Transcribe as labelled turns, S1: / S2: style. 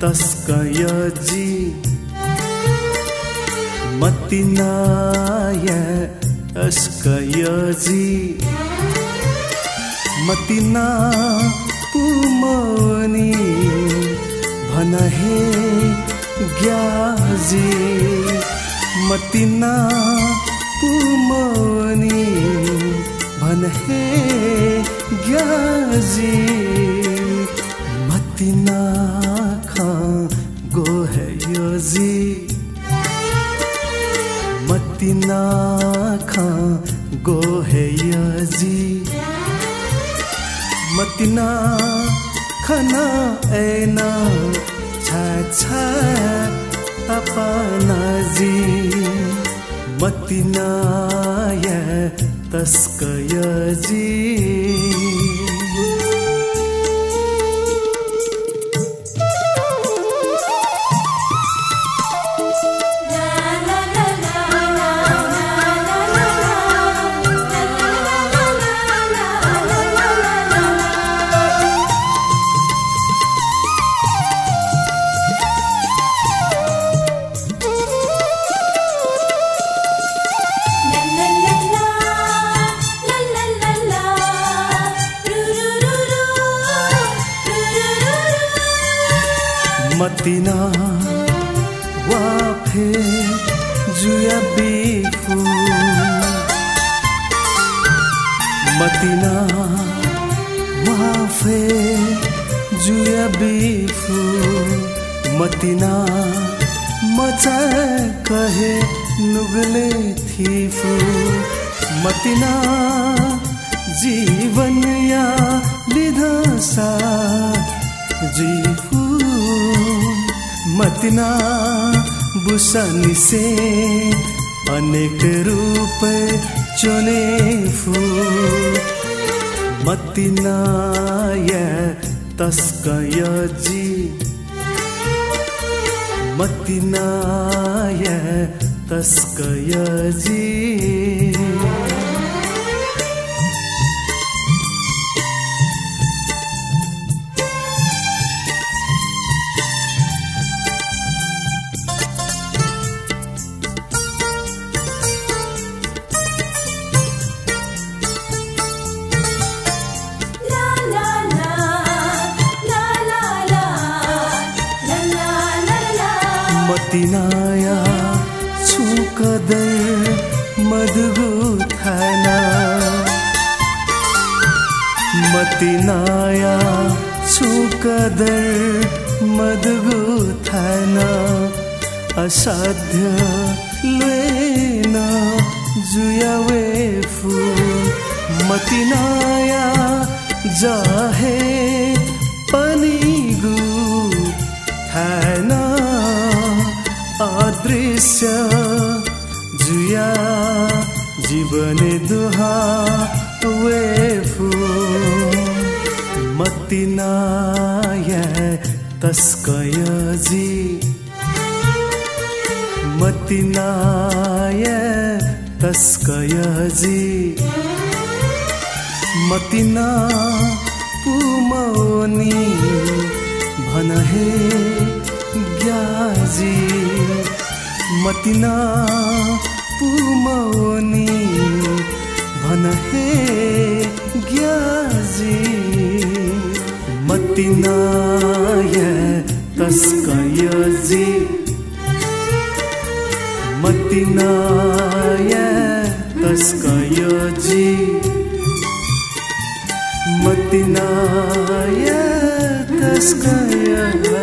S1: taskayaji matinaya taskayaji matina pumani भना हे ग्याजी मतिना पुमनी भन हे ग्याजी मतिना खा गो है योजी मतिना खा गो है योजी मतिना खाना ऐना छा छा tapanaji matinaya taskayaji मतिना वाफे जुया बिफु मतिना वाफे जुया बिफु मतिना मचा कहे नुगले थीफु मतिना जीवन या लिधसा जीफु मतिना बुसनी से अनेक रूप चुने फू मतिना ये तस्कयाजी मतिना ये तस्कयाजी मतिनाया छुकदर मधुगुथाना मतिनाया छुकदर मधुगुथाना असाध्य लेना जुयावेफु मतिनाया जाहे पनिगु थाना अदृश्य जुया जीवन दुहा वेफु मतिनाया तस्कयाजी मतिनाया तस्कयाजी मतिना पुमनी भन हे ग्याजी मतिना पुमनी भन हे ग्याजी मतिना ये तस्कयाजी मतिना ये तस्कयाजी मतिना ये तस्कयाजी